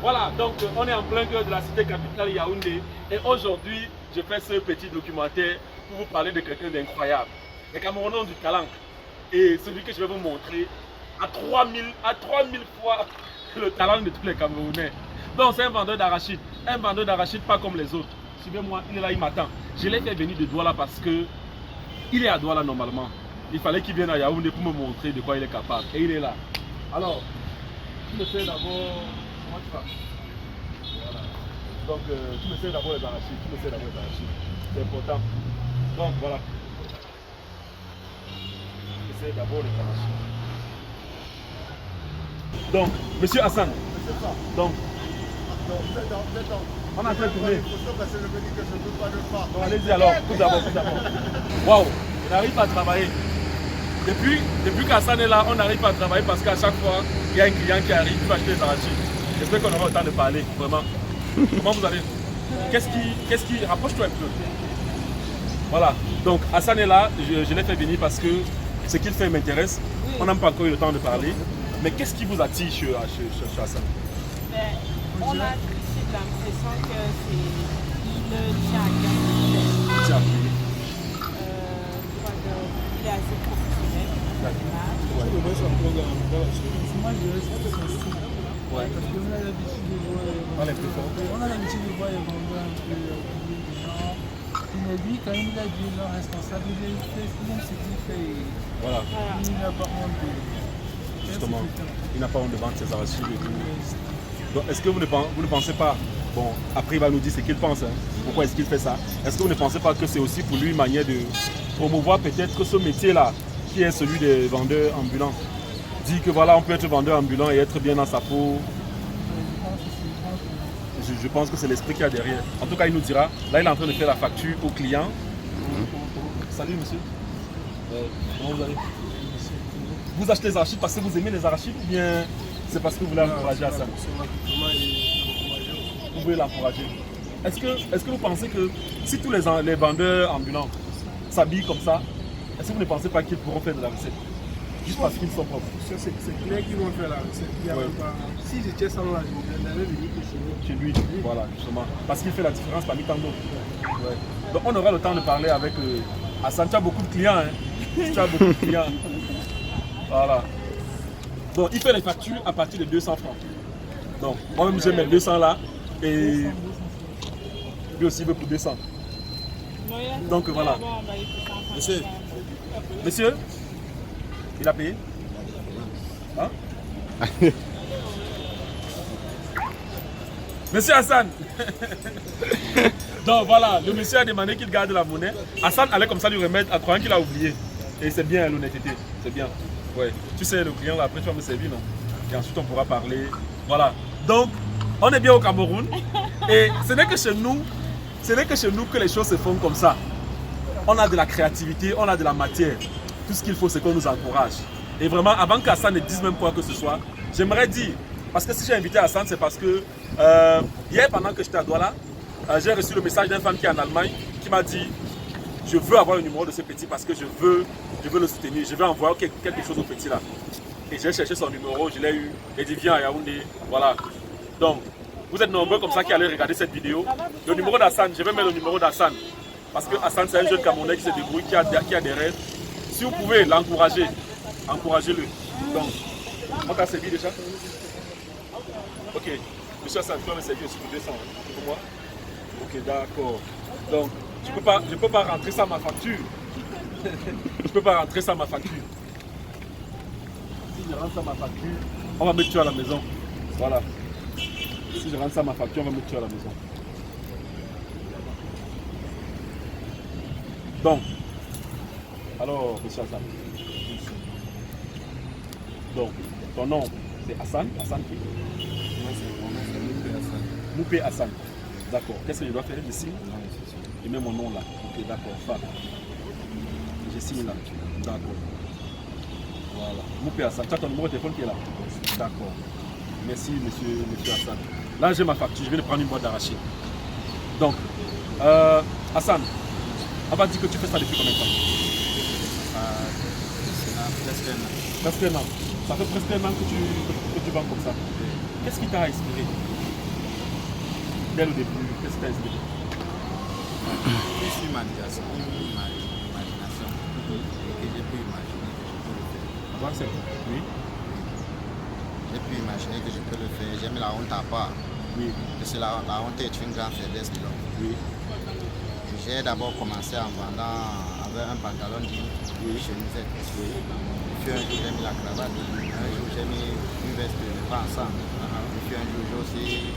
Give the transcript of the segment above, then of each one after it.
Voilà, donc on est en plein cœur de la cité capitale Yaoundé. Et aujourd'hui, je fais ce petit documentaire pour vous parler de quelqu'un d'incroyable. Les Camerounais ont du talent. Et celui que je vais vous montrer a 3000 fois le talent de tous les Camerounais. Donc c'est un vendeur d'arachide. Un vendeur d'arachide pas comme les autres. Suivez-moi, il est là, il m'attend. Je l'ai fait venir de Douala parce que il est à Douala normalement. Il fallait qu'il vienne à Yaoundé pour me montrer de quoi il est capable. Et il est là. Alors, tu me fais d'abord... Comment tu vas? Voilà. Donc, tu me sais d'abord les arachides. Tu me sais d'abord les arachides. C'est important. Donc, voilà. Tu me sais d'abord les arachides. Donc, monsieur Hassan. Donc, on a fait tourner. Donc, allez-y alors. Tout d'abord, tout d'abord. Waouh, on n'arrive pas à travailler. Depuis qu'Hassan est là, on n'arrive pas à travailler parce qu'à chaque fois, il y a un client qui arrive, qui va acheter les arachides. J'espère qu'on aura le temps de parler, vraiment. Comment vous allez? Qu'est-ce qui... Rapproche-toi un peu. Voilà. Donc, Hassan est là. Je l'ai fait venir parce que ce qu'il fait m'intéresse. On n'a pas encore eu le temps de parler. Mais qu'est-ce qui vous attire chez Hassan? On a ici l'impression que il tient à cœur. Tiens. Il est assez professionnel. Ouais. Moi, je reste sensible. Ouais. Parce qu'on a l'habitude de voir On est plus fort. on a l'habitude de voir les vendeurs un peu oublier des gens. Mais lui, quand il a dit non responsable, il fait ce qu'il fait. Voilà. Il n'a pas honte de... Justement, il n'a pas honte de vendre ses arachides et tout. Donc, est-ce que vous ne pensez pas, bon, après il va nous dire ce qu'il pense, hein, pourquoi est-ce qu'il fait ça. Est-ce que vous ne pensez pas que c'est aussi pour lui une manière de promouvoir peut-être ce métier-là, qui est celui des vendeurs ambulants? Dire que voilà, on peut être vendeur ambulant et être bien dans sa peau. Je pense que c'est l'esprit qu'il y a derrière. En tout cas, il nous dira. Là, il est en train de faire la facture au client. Salut, monsieur. Comment vous allez? Vous achetez les arachides parce que vous aimez les arachides ou bien c'est parce que vous voulez encourager à ça? Vous voulez l'encourager. Est-ce que vous pensez que si tous les vendeurs ambulants s'habillent comme ça, est-ce que vous ne pensez pas qu'ils pourront faire de la recette? Juste parce qu'ils sont propres. C'est clair qu'ils vont faire la recette. Ouais. Si j'étais sans là, je n'avais venu que chez nous. Chez lui, voilà, justement. Parce qu'il fait la différence parmi tant d'autres. Ouais. Donc on aura le temps de parler avec Hassan. Tu as beaucoup de clients, hein? Tu as beaucoup de clients. Voilà. Donc il fait les factures à partir de 200 francs. Donc moi-même je mets 200 là et lui aussi il veut pour 200. Donc voilà. Monsieur, il a payé? Hein? Monsieur Hassan. Donc voilà, le monsieur a demandé qu'il garde la monnaie. Hassan allait comme ça lui remettre en croyant qu'il a oublié. Et c'est bien l'honnêteté, c'est bien. Ouais. Tu sais, le client là, après tu vas me servir, non? Et ensuite on pourra parler. Voilà. Donc, on est bien au Cameroun. Et ce n'est que chez nous que les choses se font comme ça. On a de la créativité, on a de la matière. Tout ce qu'il faut, c'est qu'on nous encourage. Et vraiment, avant qu'Hassan ne dise même quoi que ce soit, j'aimerais dire, parce que si j'ai invité Hassan, c'est parce que hier, pendant que j'étais à Douala, j'ai reçu le message d'une femme qui est en Allemagne qui m'a dit je veux avoir le numéro de ce petit parce que je veux le soutenir, je veux envoyer quelque chose au petit là. Et j'ai cherché son numéro, je l'ai eu, et dit viens à Yaoundé, voilà. Donc, vous êtes nombreux comme ça qui allez regarder cette vidéo. Le numéro d'Hassan, je vais mettre le numéro d'Hassan. Parce que Hassan, c'est un jeune Camerounais qui se débrouille, qui a des rêves. Si vous pouvez l'encourager, encouragez-le. Donc, on t'a servi déjà? Ok. Monsieur Hassan, tu vas me servir aussi pour 200 pour moi? Ok, d'accord. Donc, je ne peux pas rentrer ça à ma facture. Je ne peux pas rentrer ça à ma facture. Si je rentre ça à ma facture, on va me tuer à la maison. Voilà. Si je rentre ça à ma facture, on va me tuer à la maison. Donc, alors, monsieur Hassan. Donc, ton nom, c'est Hassan. Hassan qui? Moupé Hassan. D'accord. Qu'est-ce que je dois faire? Je signe? Je mets mon nom là. Ok, d'accord. Fab. Je signe là. D'accord. Voilà. Moupé Hassan. Tu as ton numéro de téléphone qui est là? D'accord. Merci, monsieur Hassan. Là, j'ai ma facture. Je vais prendre une boîte d'arachide. Donc, Hassan, on va dire que tu fais ça depuis combien de temps? Presque un an. Presque un an. Ça fait presque un an que tu vends comme ça. Qu'est-ce qui t'a inspiré? dès le début? Qu'est-ce que tu as expliqué? Plus l'imagination, et que j'ai pu imaginer que je peux le faire. Voilà, c'est oui. J'ai pu imaginer que je peux le faire. J'ai mis la honte à part. Oui. Parce que la honte est une grande faiblesse de l'homme. Oui. J'ai d'abord commencé en vendant avec un pantalon jean, chemisette. Oui. Puis un jour j'ai mis la cravate, un jour j'ai mis une veste, mais pas ensemble. Puis un jour j'ai aussi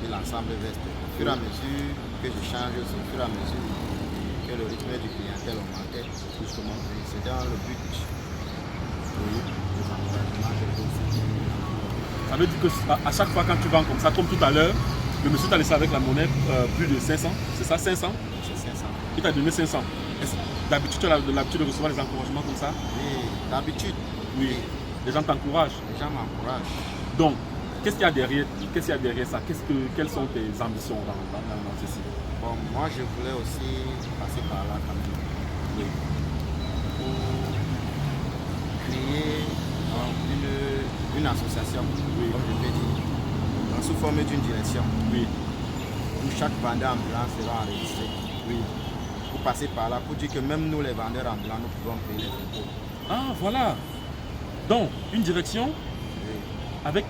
mis l'ensemble veste. Au fur et à mesure que je change, au fur et à mesure que le rythme du clientèle augmentait, justement, c'est dans le but des encouragements que je aussi. Ça veut dire qu'à chaque fois quand tu vends comme ça, comme tout à l'heure, le monsieur t'a laissé avec la monnaie plus de 500, c'est ça, 500? C'est 500. Il t'a donné 500. D'habitude, tu as l'habitude de recevoir des encouragements comme ça? Oui, d'habitude. Oui. Les gens t'encouragent. Les gens m'encouragent. Donc, qu'est-ce qu'il y a derrière, ça? Quelles sont tes ambitions dans ceci? Bon, moi je voulais aussi passer par là quand même. Oui. Pour créer une association, comme je peux dire, sous forme d'une direction. Oui. Où chaque vendeur ambulant sera enregistré. Oui. Pour passer par là, pour dire que même nous les vendeurs ambulants, nous pouvons payer les impôts. Ah, voilà. Donc, une direction Oui. avec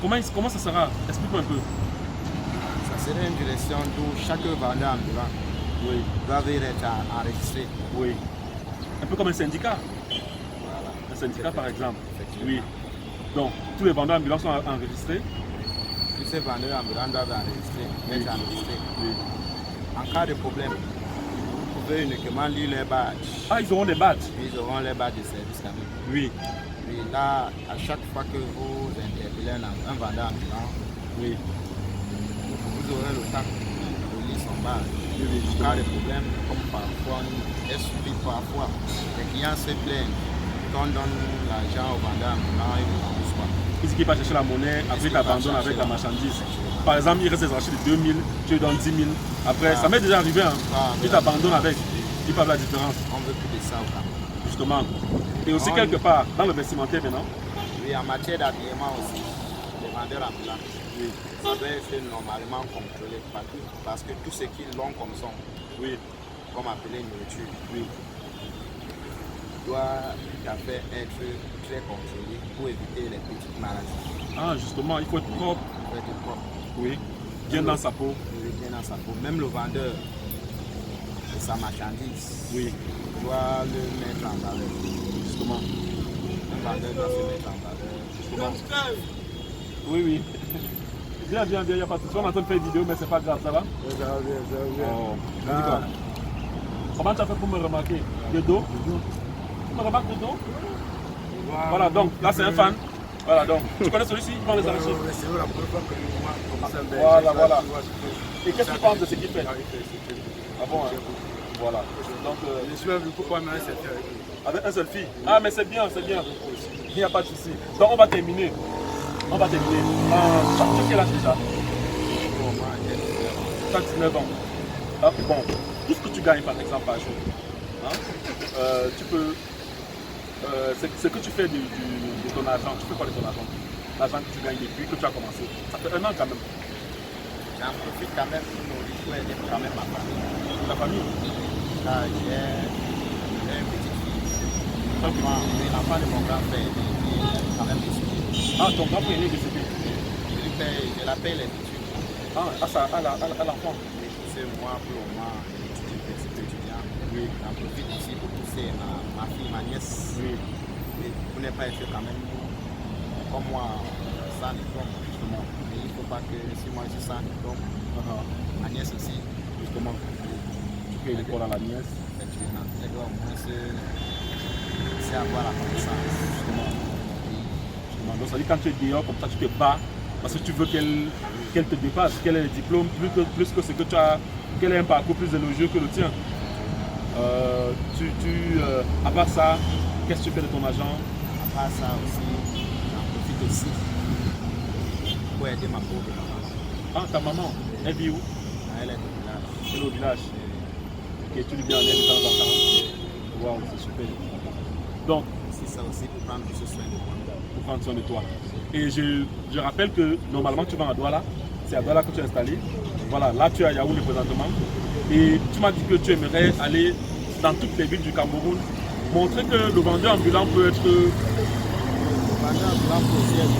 comment ça sera? Explique-moi un peu. Ça serait une direction d'où chaque vendeur ambulant doit être enregistré. Oui. Un peu comme un syndicat. Voilà. Un syndicat par exemple. Effectivement. Oui. Donc, tous les vendeurs ambulants sont enregistrés. Tous ces vendeurs ambulants doivent être enregistrés. Oui. En cas de problème, vous pouvez uniquement lire les badges. Ah, ils auront des badges. Ils auront les badges de service quand même. Oui. Et là, à chaque fois que vous interpellez un vendeur ambulant, Oui. vous aurez le temps de lire son badge. En cas de problème, comme parfois, est suivi parfois, les clients se plaignent. Quand on donne l'argent au vendeur ambulant, il ne rembourse pas. Il dit qu'il va chercher la monnaie, après il t'abandonne avec la marchandise. Par exemple, il reste des achats de 2000, tu lui donnes 10 000. Après, ça m'est déjà arrivé, hein. Il t'abandonne avec. Il parle de la différence. On veut plus de ça au Cameroun. Justement. Et aussi quelque part, dans le vestimentaire maintenant. Oui, en matière d'habillement aussi, les vendeurs ambulants, ça doit être normalement contrôlé parce que tout ce qu'ils l'ont comme son, comme appelé nourriture, doit tout à fait être très contrôlé pour éviter les petites maladies. Ah, justement, il faut être propre. Il faut être propre. Oui. Bien dans sa peau. Oui, bien dans sa peau. Même le vendeur de sa marchandise doit le mettre en valeur. Justement. Un vendeur doit se mettre en valeur. Justement. Oui. Viens, il n'y a pas de souci. On est en train de faire une vidéo, mais c'est pas grave, ça va? Ça va bien. Oh. Comment tu as fait pour me remarquer? Le dos? Tu me remarques le dos? Voilà, donc là c'est un fan. Voilà, donc tu connais celui-ci? Il vend les arachides. C'est la première fois que je vois comme ça. Voilà. Et qu'est-ce que tu penses de ce qu'il fait? Ah bon, hein? Voilà. Donc, je suis venu pour prendre un selfie avec lui. avec un seul fille. Ah, mais c'est bien. Il n'y a pas de souci. Donc, on va terminer. Tu as quel âge déjà? Tu as 19 ans. Ah, bon, tout ce que tu gagnes par exemple par jour, hein, tu peux. Ce que tu fais de ton argent, tu fais quoi de ton argent? L'argent que tu gagnes depuis que tu as commencé. Ça fait 1 an quand même. J'en profite quand même pour aider quand même ma famille. Ta famille? Là, j'ai une petite fille. L'enfant de mon grand frère est quand même décédé. Ah, ton grand frère est décédé. Je la paye les études. Ah, à l'enfant. C'est moi pour le moment, l'étude étudiant. J'en profite aussi pour pousser ma fille, ma nièce. Pour ne pas être quand même comme moi, sans diplôme, justement. Mais il ne faut pas que si moi je suis sans diplôme, ma nièce aussi, Justement. Tu payes l'école à la nièce. effectivement, elle doit au moins c'est avoir la connaissance. Justement. Donc ça dit quand tu es dehors, comme ça tu te bats parce que tu veux qu'elle te dépasse, qu'elle ait le diplôme, plus que ce que tu as, qu'elle ait un parcours plus élogieux que le tien. À part ça, qu'est-ce que tu fais de ton argent? À part ça aussi, j'en profite aussi pour aider ma pauvre maman. Ah, ta maman, elle vit où? Elle est au village. Elle est au village. Ok, tu lui viens en aide de temps en temps. Waouh, c'est super. Donc, C'est ça aussi pour prendre plus soin de moi. pour prendre soin de toi. Et je rappelle que normalement tu vas à Douala, c'est à Douala que tu es installé. Voilà, là tu es à Yaoundé présentement. Et tu m'as dit que tu aimerais aller dans toutes les villes du Cameroun, montrer que le vendeur ambulant peut être... Les vendeurs ambulants peut aussi être...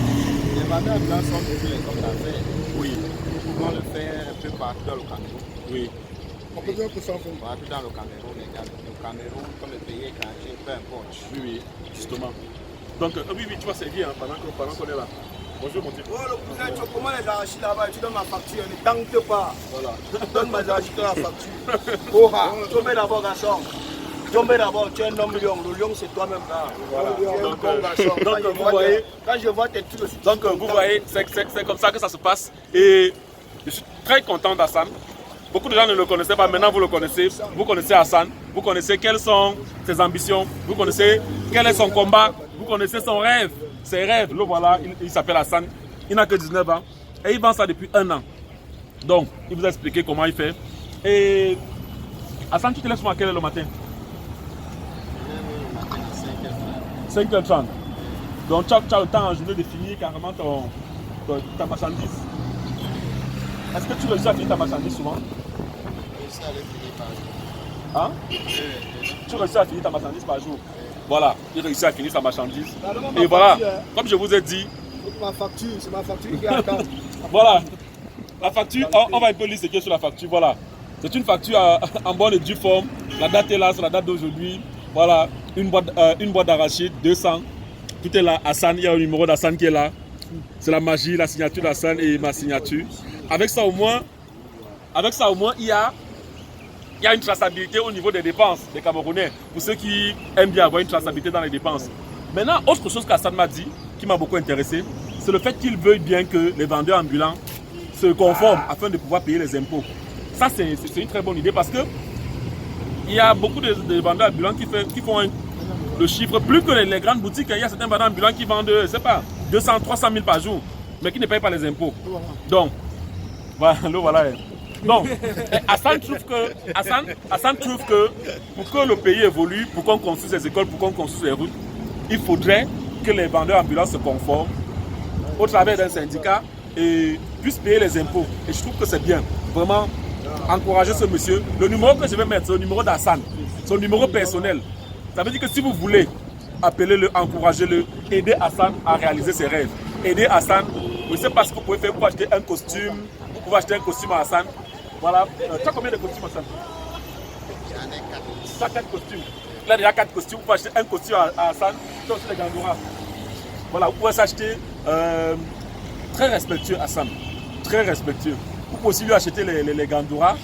Les vendeurs ambulants sont tous les hommes d'affaires. Oui, Nous pouvons le faire un peu partout dans le Cameroun. oui. On peut dire que ça fait. Partout dans le Cameroun, également. Le Cameroun, comme le pays étranger, peu importe. Oui, oui, justement. Donc, oui, oui, tu vas servir hein, pendant qu'on est là. Bonjour, mon type. Oh, le cousin, tu comment les arachides là-bas, tu donnes ma facture, ne tente pas. Voilà. Donne mes arachides dans la facture. Oh, tu mets d'abord, garçon. Tu mets d'abord, tu es un homme lion. Le lion, c'est toi-même là. Voilà. Tu es un Donc, bon garçon. donc, vous voyez, Quand je vois tes trucs aussi. donc, vous voyez, c'est comme ça que ça se passe. Et je suis très content d'Hassan. Beaucoup de gens ne le connaissaient pas, maintenant vous le connaissez. Vous connaissez Hassan, vous connaissez quelles sont ses ambitions, vous connaissez quel est son combat, vous connaissez son rêve. Ses rêves, le voilà, il s'appelle Hassan. Il n'a que 19 ans et il vend ça depuis 1 an. Donc, il vous a expliqué comment il fait. Et Hassan, tu te lèves souvent à quelle heure le matin? Le matin à 5h30. 5h30. Donc, tu as le temps en journée de finir carrément ta marchandise. Est-ce que tu réussis à finir ta marchandise souvent? Et ça, elle finit par jour. Hein? Tu réussis à finir ta marchandise par jour? Voilà, il réussit à finir sa marchandise. Et voilà, comme je vous ai dit, Ma facture, c'est ma facture qui attend. voilà, la facture, on va un peu lire ce qui est sur la facture. Voilà, c'est une facture en bonne et due forme. La date est là, c'est la date d'aujourd'hui. Voilà, une boîte d'arachide, 200. Tout est là. Hassan, il y a un numéro d'Hassan qui est là. C'est la magie, la signature d'Hassan et ma signature. Avec ça au moins, il y a une traçabilité au niveau des dépenses des Camerounais. Pour ceux qui aiment bien avoir une traçabilité dans les dépenses. Maintenant, autre chose qu'Hassan m'a dit, qui m'a beaucoup intéressé, c'est le fait qu'il veuille bien que les vendeurs ambulants se conforment afin de pouvoir payer les impôts. Ça, c'est une très bonne idée parce que il y a beaucoup de vendeurs ambulants qui font le chiffre plus que les grandes boutiques. Il y a certains vendeurs ambulants qui vendent, je sais pas, 200, 300 000 par jour, mais qui ne payent pas les impôts. Donc, voilà. Donc, Hassan trouve que pour que le pays évolue, pour qu'on construise les écoles, pour qu'on construise les routes, il faudrait que les vendeurs ambulants se conforment au travers d'un syndicat et puissent payer les impôts. Et je trouve que c'est bien. Vraiment, encourager ce monsieur. Le numéro que je vais mettre, c'est le numéro d'Hassan. Son numéro personnel. Ça veut dire que si vous voulez, appelez-le, encouragez-le, aidez Hassan à réaliser ses rêves. Aidez Hassan. Vous savez pas ce que vous pouvez faire pour acheter un costume. Vous pouvez acheter un costume à Hassan. Voilà. Tu as combien de costumes, Hassan? J'en ai 4. Tu as 4 costumes. Là, il y a 4 costumes. Vous pouvez acheter un costume à Hassan. Tu as aussi les gandoura. Voilà, vous pouvez s'acheter très respectueux Hassan. Très respectueux. Vous pouvez aussi lui acheter les gandoura.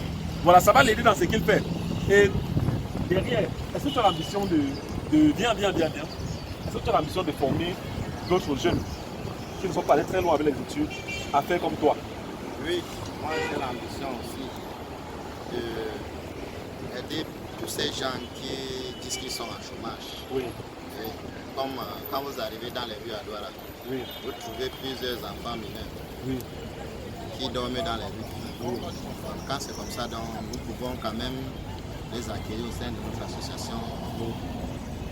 Voilà, ça va l'aider dans ce qu'il fait. Et derrière, est-ce que tu as l'ambition de bien. Est-ce que tu as l'ambition de former d'autres jeunes qui ne sont pas allés très loin avec les études à faire comme toi? Oui, moi j'ai l'ambition aussi d'aider tous ces gens qui disent qu'ils sont en chômage. Oui. Et comme quand vous arrivez dans les rues à Douala, Oui. vous trouvez plusieurs enfants mineurs Oui. qui dorment dans les rues. Donc, quand c'est comme ça, donc, nous pouvons quand même les accueillir au sein de notre association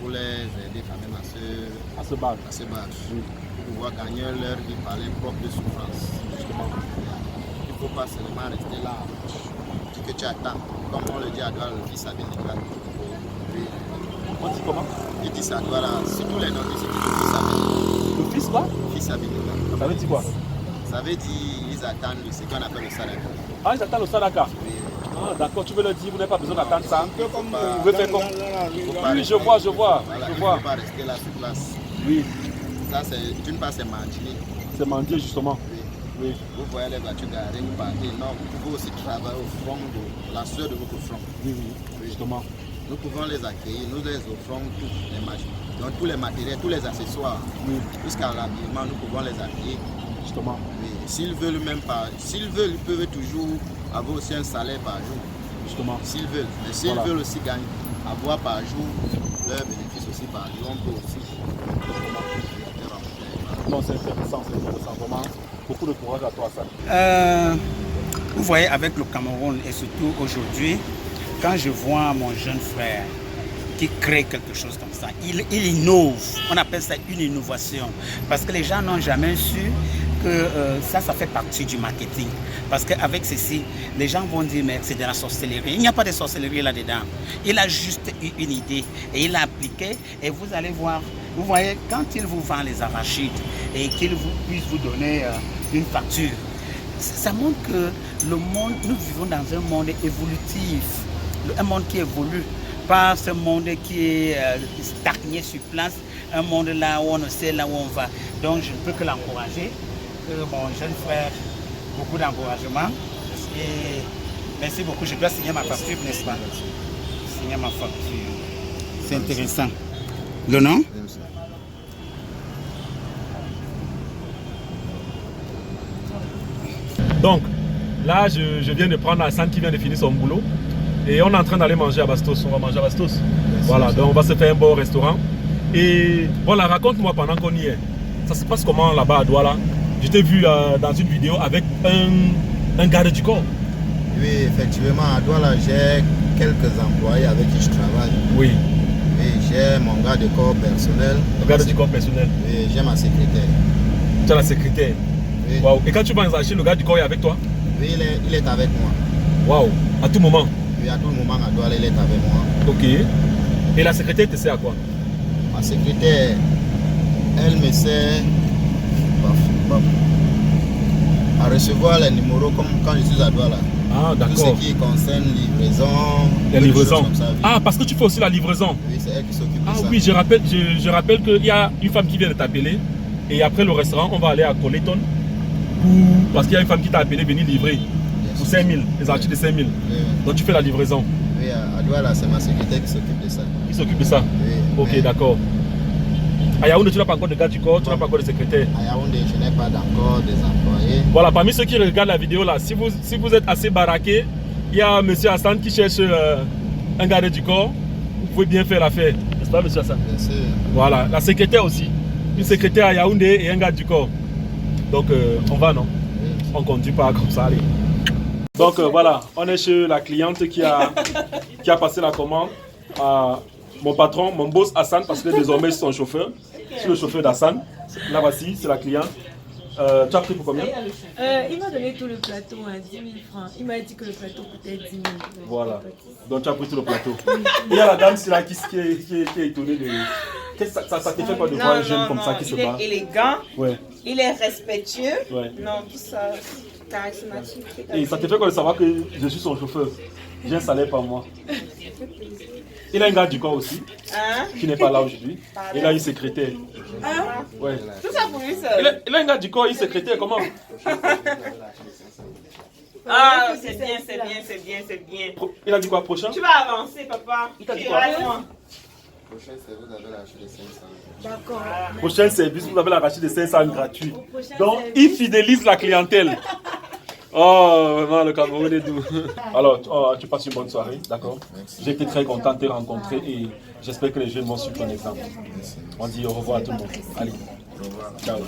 pour les aider quand même à se battre. Pour pouvoir gagner leur vie par les propres souffrances. Justement. Il ne faut pas seulement rester là, que tu attends. Comme on le dit à Douala, le fils a bien éclaté. On dit comment? Il dit ça à Douala, surtout les noms ici, le fils a bien. Le fils quoi? Le fils a bien éclaté. Ça veut dire quoi? Ça veut dire ils attendent ce qu'on appelle le sadaka. Ah, ils attendent le sadaka. Oui. Ah, d'accord, tu veux leur dire, vous n'avez pas besoin d'attendre ça. Un peu comme Vous pouvez faire comme... Oui, je vois. Voilà, il ne faut pas rester là sur place. Oui, Ça, c'est d'une part, c'est mendier. c'est mendier justement. Oui. Oui. Vous voyez les voitures garées, vous partez. Non, vous pouvez aussi travailler au front de la sueur de votre front. Oui, justement. Nous pouvons les accueillir, nous les offrons tous les matériels, tous les accessoires. Oui, Jusqu'à l'habillement, nous pouvons les accueillir. justement. Oui. S'ils veulent même pas, s'ils veulent, ils peuvent toujours avoir aussi un salaire par jour. Justement. S'ils veulent. Mais s'ils Voilà. veulent aussi gagner, avoir par jour leur bénéfice aussi par jour, on peut aussi. Non, c'est intéressant. Vraiment, beaucoup de courage à toi, ça. Vous voyez, avec le Cameroun et surtout aujourd'hui, quand je vois mon jeune frère qui crée quelque chose comme ça, il innove. On appelle ça une innovation. Parce que les gens n'ont jamais su que ça fait partie du marketing. Parce qu'avec ceci, les gens vont dire, mais c'est de la sorcellerie. Il n'y a pas de sorcellerie là-dedans. Il a juste eu une idée et il l'a appliquée. Et vous allez voir, vous voyez, quand il vous vend les arachides et qu'il puisse vous donner une facture, ça montre que le monde, nous vivons dans un monde évolutif, un monde qui évolue, pas ce monde qui est stagné sur place, un monde là où on ne sait là où on va. Donc je ne peux que l'encourager, mon jeune frère, beaucoup d'encouragement. Et merci beaucoup, je dois signer ma facture, n'est-ce pas? Signer ma facture. C'est intéressant. Le nom? Donc, là, je viens de prendre Hassan qui vient de finir son boulot. Et on est en train d'aller manger à Bastos. On va manger à Bastos. Voilà, donc on va se faire un bon restaurant. Et voilà, raconte-moi pendant qu'on y est. Ça se passe comment là-bas à Douala? Je t'ai vu dans une vidéo avec un garde du corps. Oui, effectivement, à Douala, j'ai quelques employés avec qui je travaille. Oui. Oui, j'ai mon garde du corps personnel. Le garde du corps personnel. Oui, j'ai ma secrétaire. Tu as la secrétaire. Oui. Wow. Et quand tu vas en acheter, le garde du corps est avec toi? Oui, il est avec moi. Waouh, à tout moment? Oui, à tout moment, à Douala, il est avec moi. Ok. Et la secrétaire te sert à quoi? Ma secrétaire, elle me sert à recevoir les numéros comme quand je suis à Douala. Ah, Tout d'accord. ce qui concerne livraison. La livraison. Comme ça, oui. Ah, parce que tu fais aussi la livraison. Oui, c'est elle qui s'occupe de Ah ça. oui, je rappelle qu'il y a une femme qui vient de t'appeler. Et après le restaurant, on va aller à Coleton. Parce qu'il y a une femme qui t'a appelé venir livrer. Pour 5 000, les articles de 5 000. Oui, Donc tu fais la livraison. oui, à Douala, c'est ma secrétaire qui s'occupe de ça. Il s'occupe de ça. Oui, Ok, mais d'accord. À Yaoundé, tu n'as pas encore de garde du corps, tu n'as pas encore de secrétaire. à Yaoundé, je n'ai pas encore des employés. Voilà, parmi ceux qui regardent la vidéo là, si vous êtes assez baraqué, il y a M. Hassan qui cherche un garde du corps. Vous pouvez bien faire l'affaire. N'est-ce pas, M. Hassan? Bien sûr. Voilà, la secrétaire aussi. Une secrétaire à Yaoundé et un garde du corps. Donc on va, non? Oui. On conduit pas comme ça, allez. Donc voilà, on est chez la cliente qui a passé la commande à mon patron, mon boss Hassan, parce que désormais je suis son chauffeur. Je suis le chauffeur d'Hassan. Là voici, c'est la cliente. Tu as pris pour combien? Il m'a donné tout le plateau à 10 000 francs. Il m'a dit que le plateau coûtait 10 000. Voilà. Donc tu as pris tout le plateau. Il y a la dame là qui est étonnée de... Ça te fait pas de voir un jeune comme ça qui se bat? Il est élégant, Ouais. il est respectueux. Ouais. Non, tout ça, charismatique. Et ça te fait quoi de savoir que je suis son chauffeur? J'ai un salaire par mois. Il a un garde du corps aussi, Hein? qui n'est pas là aujourd'hui. Il a une secrétaire. Ouais. Tout ça pour lui seul. Il a un garde du corps, une secrétaire, comment? Ah, c'est bien, c'est bien, c'est bien, c'est bien. Il a dit quoi, prochain? Tu vas avancer, papa. Il t'a dit Tu quoi? restes loin. Prochain service, vous avez lâché les 500. D'accord. Prochain service, vous avez la rachis de 500 gratuit. Donc, il fidélise la clientèle. Oh, vraiment, le Cameroun est doux. Alors, tu passes une bonne soirée, d'accord? J'ai été très content de te rencontrer et j'espère que les jeunes vont suivre ton exemple. On dit au revoir à tout le monde. Allez, au revoir. Ciao.